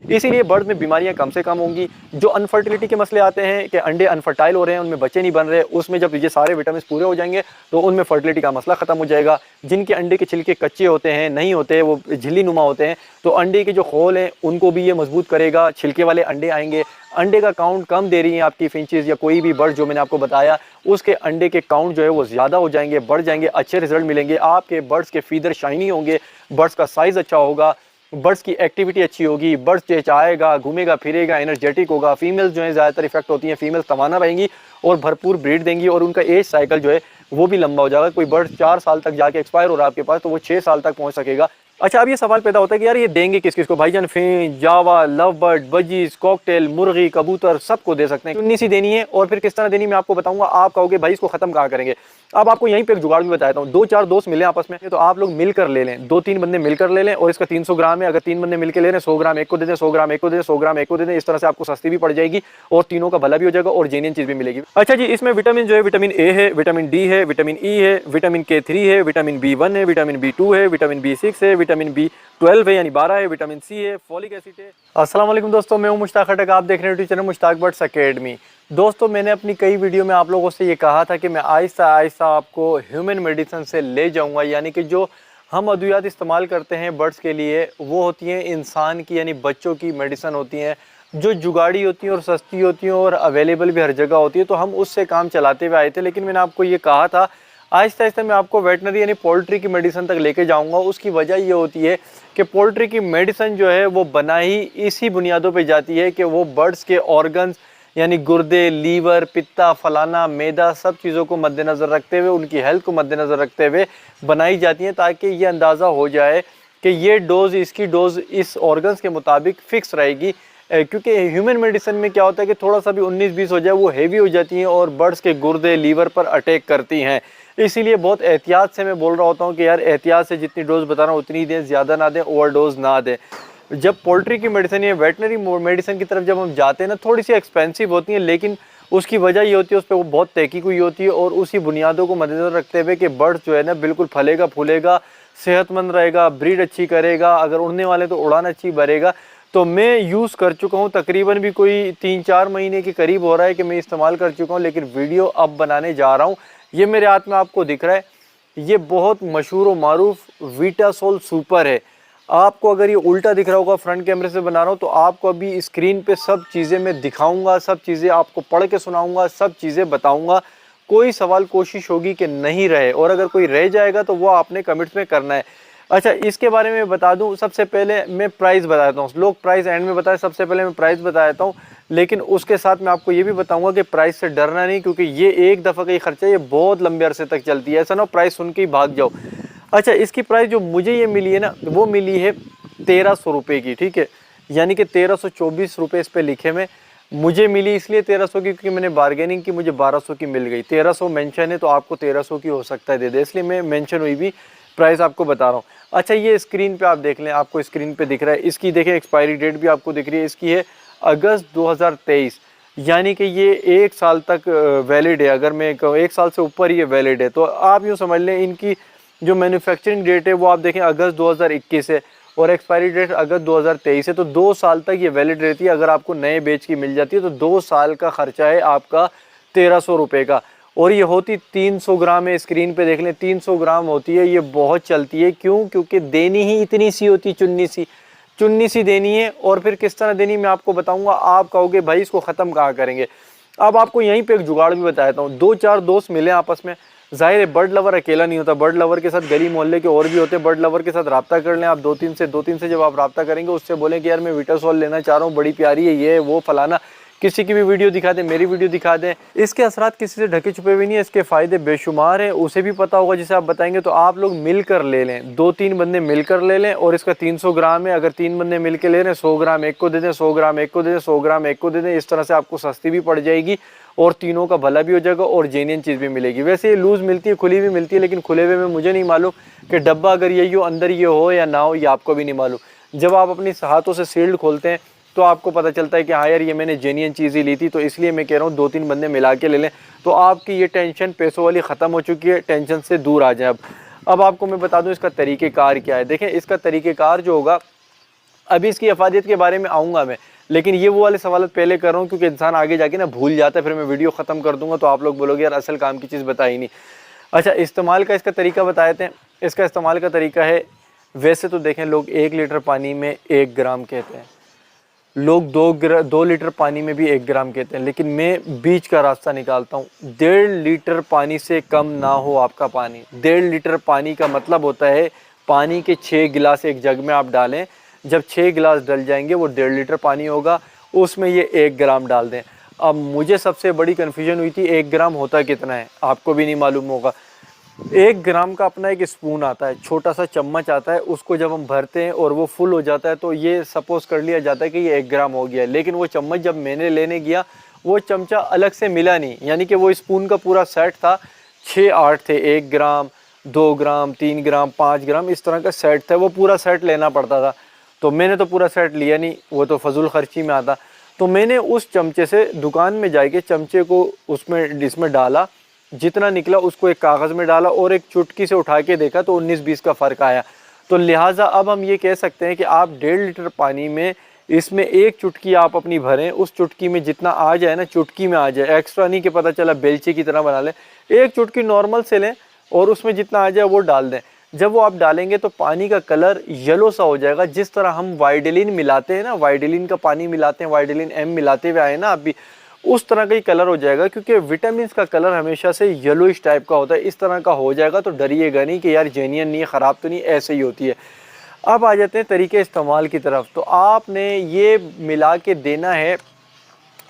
इसीलिए बर्ड में बीमारियां कम से कम होंगी। जो अनफर्टिलिटी के मसले आते हैं कि अंडे अनफर्टाइल हो रहे हैं, उनमें बच्चे नहीं बन रहे, उसमें जब ये सारे विटामिन पूरे हो जाएंगे तो उनमें फर्टिलिटी का मसला खत्म हो जाएगा। जिनके अंडे के छिलके कच्चे होते हैं, नहीं होते, वो झिल्ली नुमा होते हैं, तो अंडे के जो खोल हैं उनको भी ये मजबूत करेगा। छिलके वाले अंडे आएंगे। अंडे का काउंट कम दे रही हैं आपकी फिंचेस या कोई भी बर्ड जो मैंने आपको बताया, उसके अंडे के काउंट जो है वो ज़्यादा हो जाएंगे, बढ़ जाएंगे, अच्छे रिजल्ट मिलेंगे। आपके बर्ड्स के फीदर शाइनी होंगे, बर्ड्स का साइज़ अच्छा होगा, बर्ड्स की एक्टिविटी अच्छी होगी, बर्ड्स चहचहाएगा, घूमेगा फिरेगा, एनर्जेटिक होगा। फीमेल्स जो है ज़्यादातर इफेक्ट होती हैं, फीमेल्स तवाना रहेंगी और भरपूर ब्रीड देंगी और उनका एज साइकिल जो है वो भी लंबा हो जाएगा। कोई बर्ड 4 साल तक जाके एक्सपायर हो रहा है आपके पास, तो वो 6 साल तक पहुंच सकेगा। अच्छा, अब ये सवाल पैदा होता है कि यार ये देंगे किस किस को? भाईजान फिंच, जावा, लव बर्ड, बजीज, कॉकटेल, मुर्गी, कबूतर सबको दे सकते हैं। चुन्नी सी देनी है और फिर किस तरह देनी मैं आपको बताऊंगा। आप कहोगे भाई इसको खत्म कहाँ करेंगे? अब आपको यहीं पे एक जुगाड़ भी बताता हूँ। 2-4 दोस्त मिले आपस में, तो आप लोग मिलकर ले लें, 2-3 बंदे मिलकर ले लें और इसका 300 ग्राम है। अगर 3 बंदे मिलकर ले रहे हैं, 100 ग्राम एक को दे दें, 100 ग्राम एक को दे दें, 100 ग्राम एक को दे दें। इस तरह से आपको सस्ती भी पड़ जाएगी और तीनों का भला भी हो जाएगा और जेन्युइन चीज भी मिलेगी। अच्छा जी, इसमें विटामिन जो है, विटामिन ए है, विटामिन डी है, विटामिन ई है, विटामिन K3 है, विटामिन B1 है, विटामिन B2 है, विटामिन B6 है, विटामिन B12 है यानी 12 है, विटामिन सी है, फॉलिक एसिड है। अस्सलाम वालेकुम दोस्तों, मैं हूं मुश्ताक खटक, आप देख रहे हैं YouTube channel Mushtaq birds academy. दोस्तों, मैंने अपनी कई वीडियो में आप लोगों से ये कहा था कि मैं आहिस्ता आहिस्ता आपको ह्यूमन मेडिसिन से ले जाऊंगा, यानी कि जो हम अद्वियात इस्तेमाल करते हैं बर्ड्स के लिए वो होती हैं इंसान की यानी बच्चों की मेडिसिन होती हैं, जो जुगाड़ी होती हैं और सस्ती होती हैं और अवेलेबल भी हर जगह होती है। तो हम उससे काम चलाते हुए आए थे, लेकिन मैंने आपको ये कहा था आहिस्ता आहिस्ता मैं आपको वेटनरी यानी पोल्ट्री की मेडिसिन तक लेके जाऊंगा। उसकी वजह ये होती है कि पोल्ट्री की मेडिसिन जो है वो बनाई इसी बुनियादों पे जाती है कि वो बर्ड्स के ऑर्गन्स यानी गुर्दे, लीवर, पित्ता, फलाना, मैदा सब चीज़ों को मद्देनज़र रखते हुए, उनकी हेल्थ को मद्देनज़र रखते हुए बनाई जाती हैं, ताकि ये अंदाज़ा हो जाए कि ये डोज, इसकी डोज इस ऑर्गन्स के मुताबिक फ़िक्स रहेगी। क्योंकि ह्यूमन मेडिसिन में क्या होता है कि थोड़ा सा भी 19-20 हो जाए वो हेवी हो जाती हैं और बर्ड्स के गुर्दे, लीवर पर अटैक करती हैं। इसीलिए बहुत एहतियात से मैं बोल रहा होता हूँ कि यार एहतियात से जितनी डोज बता रहा हूँ उतनी दें, ज़्यादा ना दें, ओवरडोज ना दें। जब पोल्ट्री की मेडिसिन या वेटनरी मेडिसिन की तरफ जब हम जाते हैं ना, थोड़ी सी एक्सपेंसिव होती है, लेकिन उसकी वजह ये होती है उस पर वो बहुत तहकीक हुई होती है और उसी बुनियादों को मद्देनजर रखते हुए कि बर्ड जो है ना बिल्कुल फलेगा फूलेगा, सेहतमंद रहेगा, ब्रीड अच्छी करेगा, अगर उड़ने वाले तो उड़ान अच्छी भरेगा। तो मैं यूज़ कर चुका हूँ, तकरीबन भी कोई 3-4 महीने के करीब हो रहा है कि मैं इस्तेमाल कर चुका हूँ, लेकिन वीडियो अब बनाने जा रहा हूँ। ये मेरे हाथ में आपको दिख रहा है, ये बहुत मशहूर व मारूफ वीटासोल सुपर है। आपको अगर ये उल्टा दिख रहा होगा, फ्रंट कैमरे से बना रहा हूँ, तो आपको अभी स्क्रीन पे सब चीज़ें मैं दिखाऊंगा, सब चीज़ें आपको पढ़ के सुनाऊंगा, सब चीज़ें बताऊंगा। कोई सवाल कोशिश होगी कि नहीं रहे, और अगर कोई रह जाएगा तो वो आपने कमेंट्स में करना है। अच्छा, इसके बारे में बता दूं, सबसे पहले मैं प्राइस बताता हूँ। लोग प्राइस एंड में बताए, सबसे पहले मैं प्राइस बताता हूँ, लेकिन उसके साथ मैं आपको ये भी बताऊंगा कि प्राइस से डरना नहीं, क्योंकि ये एक दफ़ा का ही खर्चा, ये बहुत लंबे अरसे तक चलती है। ऐसा ना प्राइस सुन के ही भाग जाओ। अच्छा, इसकी प्राइस जो मुझे ये मिली है ना, वो मिली है 1300 रुपये की, ठीक है, यानी कि 1324 रुपये इस पर लिखे में मुझे मिली। इसलिए 1300 की क्योंकि मैंने बार्गेनिंग की, मुझे 1200 की मिल गई। 1300 मेंशन है तो आपको 1300 की हो सकता है दे दे, इसलिए मैं मेंशन हुई भी प्राइस आपको बता रहा हूँ। अच्छा, ये स्क्रीन पे आप देख लें, आपको स्क्रीन पे दिख रहा है, इसकी देखें एक्सपायरी डेट भी आपको दिख रही है, इसकी है अगस्त 2023, यानी कि ये 1 साल तक वैलिड है। अगर मैं कहूँ 1 साल से ऊपर ये वैलिड है, तो आप यूँ समझ लें इनकी जो मैन्युफैक्चरिंग डेट है वो आप देखें अगस्त 2021 है और एक्सपायरी डेट अगस्त 2023 है, तो 2 साल तक ये वैलिड रहती है। अगर आपको नए बेच की मिल जाती है तो 2 साल का खर्चा है आपका 1300 रुपये का, और ये होती 300 ग्राम है। स्क्रीन पे देख लें 300 ग्राम होती है, ये बहुत चलती है। क्यों? क्योंकि देनी ही इतनी सी होती, चुन्नी सी देनी है, और फिर किस तरह देनी मैं आपको बताऊंगा। आप कहोगे भाई इसको ख़त्म कहाँ करेंगे? अब आपको यहीं पे एक जुगाड़ भी बताता हूँ। 2-4 दोस्त मिले आपस में, जाहिर है बर्ड लवर अकेला नहीं होता, बर्ड लवर के साथ गली मोहल्ले के और भी होते हैं। बर्ड लवर के साथ रब्ता कर लें आप, 2-3 से जब आप रब्ता करेंगे उससे बोलें कि यार मैं वीटासोल लेना चाह रहा हूँ, बड़ी प्यारी है, ये वो फलाना, किसी की भी वीडियो दिखा दें, मेरी वीडियो दिखा दें। इसके असरात किसी से ढके छुपे हुए नहीं है, इसके फ़ायदे बेशुमार हैं, उसे भी पता होगा जिसे आप बताएंगे। तो आप लोग मिलकर ले लें, 2-3 बंदे मिलकर ले लें, और इसका 300 ग्राम है। अगर 3 बंदे मिल के ले रहे हैं, 100 ग्राम एक को दे दें, 100 ग्राम एक को दे दें, 100 ग्राम एक को दे दें। इस तरह से आपको सस्ती भी पड़ जाएगी और तीनों का भला भी हो जाएगा और जेन्युइन चीज़ भी मिलेगी। वैसे ये लूज़ मिलती है, खुली भी मिलती है, लेकिन खुले हुए में मुझे नहीं मालूम कि डब्बा अगर यही हो, अंदर ये हो या ना हो, ये आपको भी नहीं मालूम। जब आप अपनी हाथों से सील्ड खोलते हैं तो आपको पता चलता है कि हाँ यार ये मैंने जेन्युइन चीज़ ही ली थी। तो इसलिए मैं कह रहा हूँ 2-3 बंदे मिला के ले लें, तो आपकी ये टेंशन पैसों वाली ख़त्म हो चुकी है, टेंशन से दूर आ जाए। अब आपको मैं बता दूँ इसका तरीक़ेकार क्या है। देखें, इसका तरीक़ेकार जो होगा, अभी इसकी अफादियत के बारे में आऊँगा मैं, लेकिन ये वो वाले सवाल पहले कर रहा हूँ क्योंकि इंसान आगे जाके ना भूल जाता है, फिर मैं वीडियो ख़त्म कर दूंगा तो आप लोग बोलोगे यार असल काम की चीज़ बताई नहीं। अच्छा, इस्तेमाल का इसका तरीका बताए थे। इसका इस्तेमाल का तरीका है, वैसे तो देखें लोग 1 लीटर पानी में 1 ग्राम कहते हैं, लोग 2 लीटर पानी में भी 1 ग्राम कहते हैं, लेकिन मैं बीच का रास्ता निकालता हूँ। 1.5 लीटर पानी से कम ना हो आपका पानी। 1.5 लीटर पानी का मतलब होता है पानी के 6 गिलास एक जग में आप डालें, जब 6 गिलास डल जाएंगे वो 1.5 लीटर पानी होगा, उसमें ये 1 ग्राम डाल दें। अब मुझे सबसे बड़ी कन्फ्यूजन हुई थी 1 ग्राम होता कितना है, आपको भी नहीं मालूम होगा। 1 ग्राम का अपना एक स्पून आता है, छोटा सा चम्मच आता है, उसको जब हम भरते हैं और वो फुल हो जाता है तो ये सपोज कर लिया जाता है कि ये 1 ग्राम हो गया है। लेकिन वो चम्मच जब मैंने लेने गया वो चमचा अलग से मिला नहीं, यानी कि वो स्पून का पूरा सेट था, 6-8 थे, 1 ग्राम, 2 ग्राम, 3 ग्राम, 5 ग्राम, इस तरह का सेट था, वो पूरा सेट लेना पड़ता था। तो मैंने तो पूरा सेट लिया नहीं, वो तो फजूल खर्ची में आता। तो मैंने उस चमचे से दुकान में जाके चमचे को इसमें डाला, जितना निकला उसको एक कागज़ में डाला और एक चुटकी से उठा के देखा तो 19-20 का फ़र्क आया। तो लिहाजा अब हम ये कह सकते हैं कि आप 1.5 लीटर पानी में इसमें एक चुटकी आप अपनी भरें, उस चुटकी में जितना आ जाए ना, चुटकी में आ जाए, एक्स्ट्रा नहीं कि पता चला बेलची की तरह बना लें। एक चुटकी नॉर्मल से लें और उसमें जितना आ जाए वो डाल दें। जब वो आप डालेंगे तो पानी का कलर येलो सा हो जाएगा, जिस तरह हम वाइडलिन मिलाते हैं ना, वाइडलिन का पानी मिलाते हैं, वाइडलिन एम मिलाते हुए आए ना आप भी, उस तरह का ही कलर हो जाएगा। क्योंकि विटामिन का कलर हमेशा से येलोइश टाइप का होता है, इस तरह का हो जाएगा तो डरिएगा नहीं कि यार जेन्युइन नहीं है, ख़राब तो नहीं, ऐसे ही होती है। अब आ जाते हैं तरीके इस्तेमाल की तरफ। तो आपने ये मिला के देना है,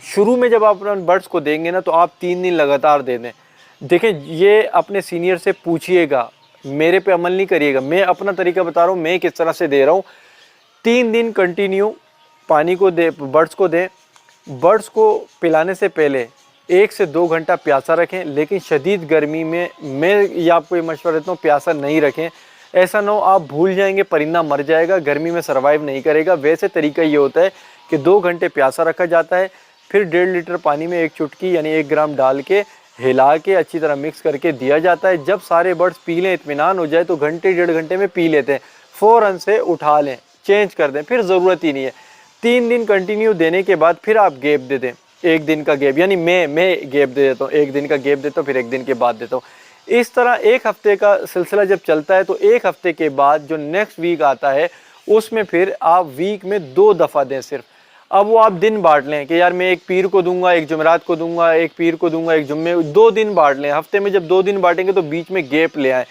शुरू में जब आप अपने बर्ड्स को देंगे ना तो आप 3 दिन लगातार दे दें। देखें, ये अपने सीनियर से पूछिएगा, मेरे पे अमल नहीं करिएगा, मैं अपना तरीका बता रहा हूँ मैं किस तरह से दे रहा हूँ। 3 दिन कंटिन्यू पानी को दे, बर्ड्स को दें। बर्ड्स को पिलाने से पहले 1 से 2 घंटा प्यासा रखें, लेकिन शदीद गर्मी में मैं ये आपको ये मशवरा देता हूँ प्यासा नहीं रखें। ऐसा ना हो आप भूल जाएंगे, परिंदा मर जाएगा, गर्मी में सर्वाइव नहीं करेगा। वैसे तरीका ये होता है कि 2 घंटे प्यासा रखा जाता है, फिर 1.5 लीटर पानी में 1 चुटकी यानी 1 ग्राम डाल के हिला के अच्छी तरह मिक्स करके दिया जाता है। जब सारे बर्ड्स पी लें, इत्मीनान हो जाए, तो घंटे 1.5 घंटे में पी लेते हैं, फ़ौरन से उठा लें, चेंज कर दें, फिर ज़रूरत ही नहीं है। 3 दिन कंटिन्यू देने के बाद फिर आप गैप दे दें, 1 दिन का गैप, यानी मैं गैप दे देता हूँ, 1 दिन का गैप देता हूँ, फिर 1 दिन के बाद देता हूँ। इस तरह 1 हफ्ते का सिलसिला जब चलता है तो 1 हफ्ते के बाद जो नेक्स्ट वीक आता है उसमें फिर आप वीक में 2 दफ़ा दें सिर्फ। अब वो आप दिन बांट लें कि यार मैं एक पीर को दूंगा, एक जुमेरात को दूंगा, एक पीर को दूंगा, एक जुम्मे, 2 दिन बांट लें। हफ्ते में जब 2 दिन बांटेंगे तो बीच में गैप ले आए।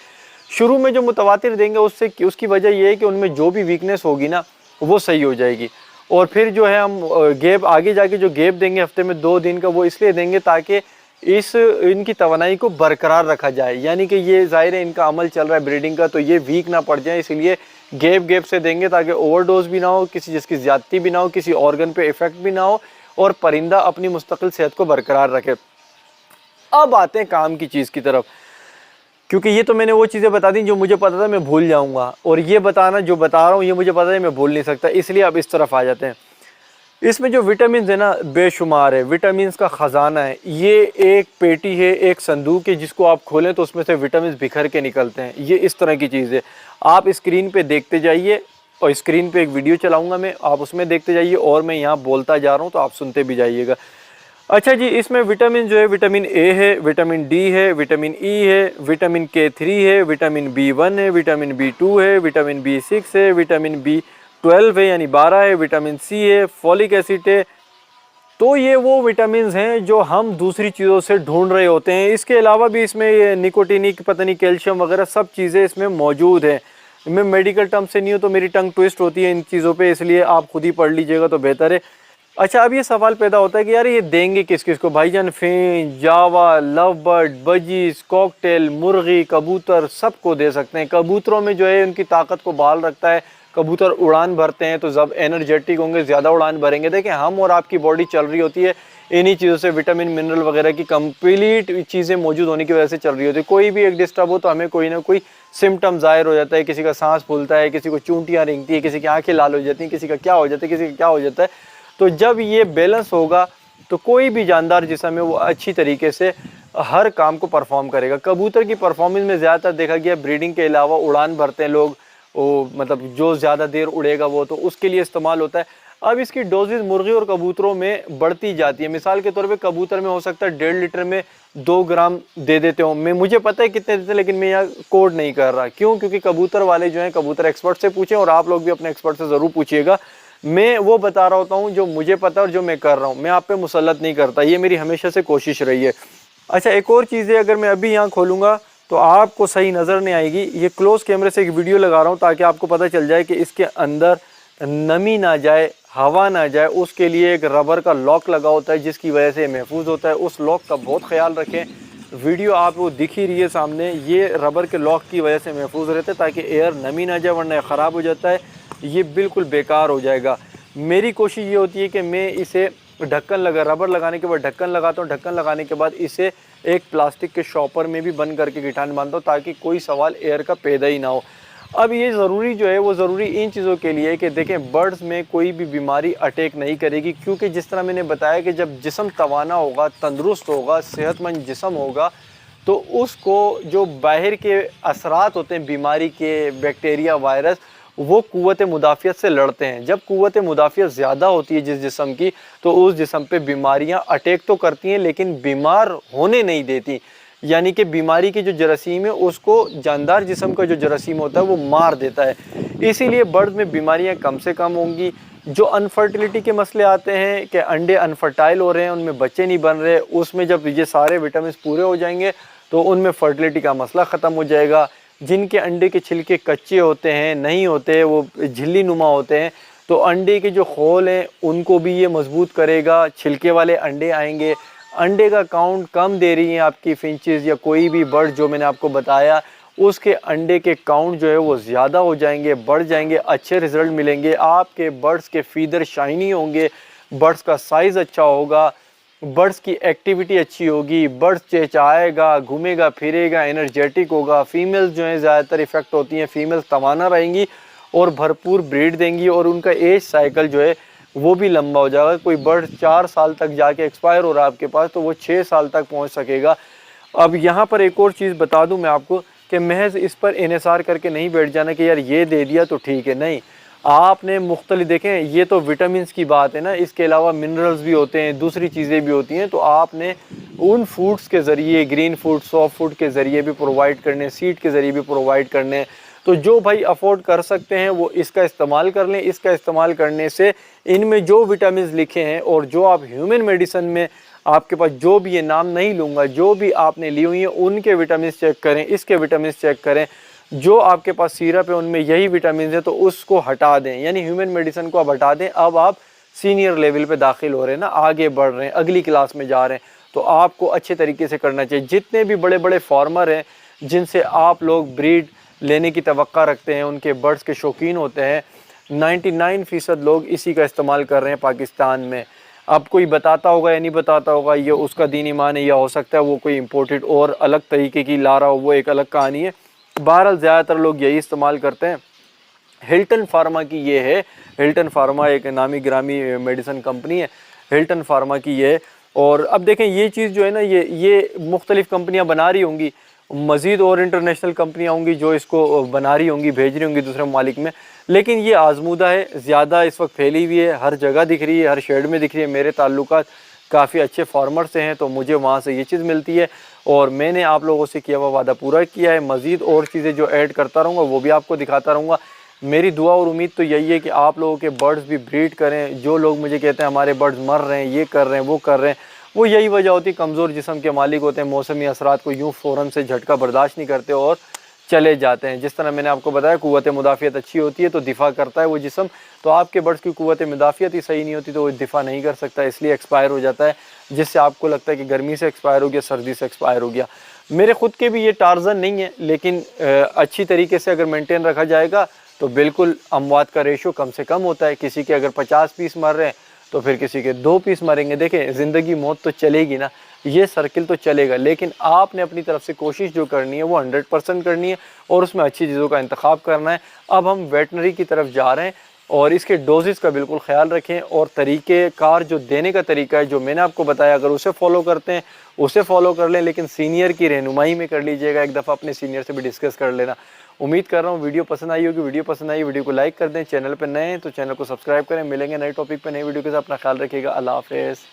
शुरू में जो मुतवातिर देंगे उससे उसकी वजह यह है कि उनमें जो भी वीकनेस होगी ना वो सही हो जाएगी। और फिर जो है हम गैप आगे जाके जो गैप देंगे हफ्ते में 2 दिन का, वो इसलिए देंगे ताकि इनकी तवानाई को बरकरार रखा जाए। यानी कि ये ज़ाहिर है इनका अमल चल रहा है ब्रीडिंग का, तो ये वीक ना पड़ जाए, इसलिए गैप से देंगे ताकि ओवरडोज भी ना हो, किसी चीज़ की ज़्यादती भी ना हो, किसी ऑर्गन पे इफ़ेक्ट भी ना हो और परिंदा अपनी मुस्तकिल सेहत को बरकरार रखे। अब आते हैं काम की चीज़ की तरफ, क्योंकि ये तो मैंने वो चीज़ें बता दी जो मुझे पता था मैं भूल जाऊँगा, और ये बताना जो बता रहा हूँ ये मुझे पता है मैं भूल नहीं सकता, इसलिए अब इस तरफ आ जाते हैं। इसमें जो विटामिन है ना बेशुमार है, विटामिन का ख़जाना है। ये एक पेटी है, एक संदूक है, जिसको आप खोलें तो उसमें से विटामिन बिखर के निकलते हैं। ये इस तरह की चीज़ है। आप स्क्रीन पे देखते जाइए, और स्क्रीन पे एक वीडियो चलाऊंगा मैं, आप उसमें देखते जाइए और मैं यहाँ बोलता जा रहा हूँ तो आप सुनते भी जाइएगा। अच्छा जी, इसमें विटामिन जो है, विटामिन ए है, विटामिन डी है, विटामिन ई है, विटामिन K3 है, विटामिन B1 है, विटामिन B2 है, विटामिन B6 है, विटामिन B12 है यानी 12 है, विटामिन सी है, फॉलिक एसिड है। तो ये वो विटामिन हैं जो हम दूसरी चीज़ों से ढूंढ रहे होते हैं। इसके अलावा भी इसमें ये निकोटिनिक पता नहीं कैल्शियम वगैरह सब चीज़ें इसमें मौजूद हैं। मैं मेडिकल टर्म से नहीं हूँ तो मेरी टंग ट्विस्ट होती है इन चीज़ों पे, इसलिए आप खुद ही पढ़ लीजिएगा तो बेहतर है। अच्छा, अब ये सवाल पैदा होता है कि यार ये देंगे किस किस को? भाईजान फेंच, जावा, लव बर्ड, बजीज, कॉकटेल, मुर्गी, कबूतर, सबको दे सकते हैं। कबूतरों में जो है उनकी ताकत को बहाल रखता है। कबूतर उड़ान भरते हैं तो जब एनर्जेटिक होंगे, ज़्यादा उड़ान भरेंगे। देखिए, हम और आपकी बॉडी चल रही होती है इन्हीं चीज़ों से, विटामिन मिनरल वगैरह की कंप्लीट चीज़ें मौजूद होने की वजह से चल रही होती है। कोई भी एक डिस्टर्ब हो तो हमें कोई ना कोई सिम्टम ज़ाहिर हो जाता है। किसी का सांस फूलता है, किसी को चूंटियाँ रेंगती है, किसी की आंखें लाल हो जाती हैं, किसी का क्या हो जाता है, किसी का क्या हो जाता है। तो जब ये बैलेंस होगा तो कोई भी जानदार जिस्म है वो अच्छी तरीके से हर काम को परफॉर्म करेगा। कबूतर की परफॉर्मेंस में ज़्यादातर देखा गया ब्रीडिंग के अलावा उड़ान भरते हैं लोग, वो मतलब जो ज़्यादा देर उड़ेगा वो, तो उसके लिए इस्तेमाल होता है। अब इसकी डोजेज मुर्गी और कबूतरों में बढ़ती जाती है। मिसाल के तौर पे कबूतर में हो सकता है 1.5 लीटर में 2 ग्राम दे देते हो। मैं मुझे पता है कितने देते हैं, लेकिन मैं यहाँ कोड नहीं कर रहा। क्यों? क्योंकि कबूतर वाले जो हैं कबूतर एक्सपर्ट से पूछें, और आप लोग भी अपने एक्सपर्ट से ज़रूर पूछिएगा। मैं वो बता रहा होता हूँ जो मुझे पता है और जो मैं कर रहा हूँ, मैं आप पे मुसल्लत नहीं करता। ये मेरी हमेशा से कोशिश रही है। अच्छा, एक और चीज़ है, अगर मैं अभी यहाँ खोलूँगा तो आपको सही नज़र नहीं आएगी। ये क्लोज कैमरे से एक वीडियो लगा रहा हूँ ताकि आपको पता चल जाए कि इसके अंदर नमी ना जाए, हवा ना जाए। उसके लिए एक रबर का लॉक लगा होता है जिसकी वजह से महफूज होता है। उस लॉक का बहुत ख्याल रखें। वीडियो आप वो दिख ही रही है सामने, ये रबर के लॉक की वजह से महफूज रहता है ताकि एयर नमी ना जाए, वरना ख़राब हो जाता है, ये बिल्कुल बेकार हो जाएगा। मेरी कोशिश ये होती है कि मैं इसे ढक्कन लगा, रबर लगाने के बाद ढक्कन लगाता हूँ। ढक्कन लगाने के बाद इसे एक प्लास्टिक के शॉपर में भी बंद करके गिटान बांधता हूँ ताकि कोई सवाल एयर का पैदा ही ना हो। अब ये ज़रूरी जो है वो ज़रूरी इन चीज़ों के लिए कि देखें बर्ड्स में कोई भी बीमारी अटैक नहीं करेगी, क्योंकि जिस तरह मैंने बताया कि जब जिस्म तवाना होगा, तंदुरुस्त होगा, सेहतमंद जिस्म होगा, तो उसको जो बाहर के असरात होते हैं बीमारी के, बैक्टीरिया, वायरस, वो क़ुव्वत मुदाफ़ियत से लड़ते हैं। जब क़ुव्वत मुदाफ़ियत ज़्यादा होती है जिस जिस्म की, तो उस जिस्म पे बीमारियां अटैक तो करती हैं लेकिन बीमार होने नहीं देती। यानी कि बीमारी की जो जरासीम है उसको जानदार जिस्म का जो जरासीम होता है वो मार देता है। इसीलिए बर्ड में बीमारियां कम से कम होंगी। जो अनफर्टिलिटी के मसले आते हैं कि अंडे अनफर्टाइल हो रहे हैं, उनमें बच्चे नहीं बन रहे, उसमें जब ये सारे विटामिन पूरे हो जाएंगे तो उनमें फर्टिलिटी का मसला ख़त्म हो जाएगा। जिनके अंडे के छिलके कच्चे होते हैं, नहीं होते, वो झिल्ली नुमा होते हैं, तो अंडे के जो खोल हैं उनको भी ये मजबूत करेगा। छिलके वाले अंडे आएंगे। अंडे का काउंट कम दे रही हैं आपकी फिंचेस या कोई भी बर्ड जो मैंने आपको बताया, उसके अंडे के काउंट जो है वो ज़्यादा हो जाएंगे, बढ़ जाएंगे, अच्छे रिजल्ट मिलेंगे। आपके बर्ड्स के फीदर शाइनी होंगे, बर्ड्स का साइज़ अच्छा होगा, बर्ड्स की एक्टिविटी अच्छी होगी, बर्ड्स चहचहाएगा, घूमेगा फिरेगा, एनर्जेटिक होगा। फीमेल्स जो हैं ज़्यादातर इफ़ेक्ट होती हैं, फीमेल्स तवाना रहेंगी और भरपूर ब्रीड देंगी, और उनका एज साइकिल जो है वो भी लंबा हो जाएगा। कोई बर्ड 4 साल तक जाके एक्सपायर हो रहा है आपके पास, तो वो 6 साल तक पहुंच सकेगा। अब यहाँ पर एक और चीज़ बता दूं मैं आपको कि महज इस पर इन्हिसार करके नहीं बैठ जाना कि यार ये दे दिया तो ठीक है, नहीं। आपने मुख्तलिफ देखें, ये तो विटामिन्स की बात है ना, इसके अलावा मिनरल्स भी होते हैं, दूसरी चीज़ें भी होती हैं। तो आपने उन फूड्स के ज़रिए, ग्रीन फूड, सॉफ्ट फूड के ज़रिए भी प्रोवाइड करने, सीड के ज़रिए भी प्रोवाइड करने। तो जो भाई अफोर्ड कर सकते हैं वो इसका इस्तेमाल कर लें। इसका इस्तेमाल करने से इनमें जो विटामिन लिखे हैं, और जो आप ह्यूमन मेडिसिन में आपके पास जो भी, ये नाम नहीं लूँगा, जो भी आपने ली हुई हैं उनके विटामिन चेक करें, इसके विटामिन चेक करें। जो आपके पास सिरप है उनमें यही विटामिन है तो उसको हटा दें, यानी ह्यूमन मेडिसिन को अब हटा दें। अब आप सीनियर लेवल पे दाखिल हो रहे हैं ना, आगे बढ़ रहे हैं, अगली क्लास में जा रहे हैं, तो आपको अच्छे तरीके से करना चाहिए। जितने भी बड़े बड़े फार्मर हैं जिनसे आप लोग ब्रीड लेने की तवक्का रखते हैं, उनके बर्ड्स के शौकीन होते हैं, 99% लोग इसी का इस्तेमाल कर रहे हैं पाकिस्तान में। अब कोई बताता होगा या नहीं बताता होगा, ये उसका दीन ईमान है, या हो सकता है वो कोई इम्पोर्टेड और अलग तरीके की ला रहा हो, वो एक अलग कहानी है। बहरहाल ज़्यादातर लोग यही इस्तेमाल करते हैं। हिल्टन फार्मा की ये है, हिल्टन फार्मा एक नामी गिरामी मेडिसिन कंपनी है, हिल्टन फार्मा की ये है। और अब देखें ये चीज़ जो है ना, ये मुख्तलिफ़ कंपनियां बना रही होंगी, मज़ीद और इंटरनेशनल कंपनियां होंगी जो इसको बना रही होंगी, भेज रही होंगी दूसरे ममालिक में, लेकिन ये आजमूदा है, ज़्यादा इस वक्त फैली हुई है, हर जगह दिख रही है, हर शेड में दिख रही है। मेरे ताल्लुकात काफ़ी अच्छे फार्मर से हैं तो मुझे वहाँ से ये चीज़ मिलती है, और मैंने आप लोगों से किया हुआ वादा पूरा किया है। मज़ीद और चीज़ें जो ऐड करता रहूँगा वो भी आपको दिखाता रहूँगा। मेरी दुआ और उम्मीद तो यही है कि आप लोगों के बर्ड्स भी ब्रीड करें। जो लोग मुझे कहते हैं हमारे बर्ड्स मर रहे हैं, ये कर रहे हैं, वो कर रहे हैं, वो यही वजह होती है, कमज़ोर जिस्म के मालिक होते हैं, मौसमी असरात को यूँ फ़ौरन से झटका बर्दाश्त नहीं करते और चले जाते हैं। जिस तरह मैंने आपको बताया क़ुव्वत मुदाफ़ियत अच्छी होती है तो दिफ़ा करता है वो जिस्म, तो आपके बर्ड्स की क़ुव्वत मुदाफ़ियत ही सही नहीं होती तो वो दिफ़ा नहीं कर सकता, इसलिए एक्सपायर हो जाता है, जिससे आपको लगता है कि गर्मी से एक्सपायर हो गया, सर्दी से एक्सपायर हो गया। मेरे ख़ुद के भी ये टार्जन नहीं है, लेकिन अच्छी तरीके से अगर मेंटेन रखा जाएगा तो बिल्कुल अमवात का रेशो कम से कम होता है। किसी के अगर 50 पीस मर रहे हैं तो फिर किसी के 2 पीस मरेंगे। देखें, ज़िंदगी मौत तो चलेगी ना, ये सर्किल तो चलेगा, लेकिन आपने अपनी तरफ से कोशिश जो करनी है वो 100% करनी है और उसमें अच्छी चीज़ों का इंतखाब करना है। अब हम वेटनरी की तरफ जा रहे हैं और इसके डोजेस का बिल्कुल ख्याल रखें, और तरीक़ेकार जो देने का तरीका है जो मैंने आपको बताया, अगर उसे फॉलो करते हैं उसे फॉलो कर लें, लेकिन सीनियर की रहनुमाई में कर लीजिएगा। एक दफ़ा अपने सीनियर से भी डिस्कस कर लेना। उम्मीद कर रहा हूँ वीडियो पसंद आई होगी। वीडियो पसंद आई वीडियो को लाइक कर दें, चैनल पर नए हैं तो चैनल को सब्सक्राइब करें। मिलेंगे नए टॉपिक पर नई वीडियो के साथ। अपना ख्याल रखिएगा। अल्लाह हाफिज़।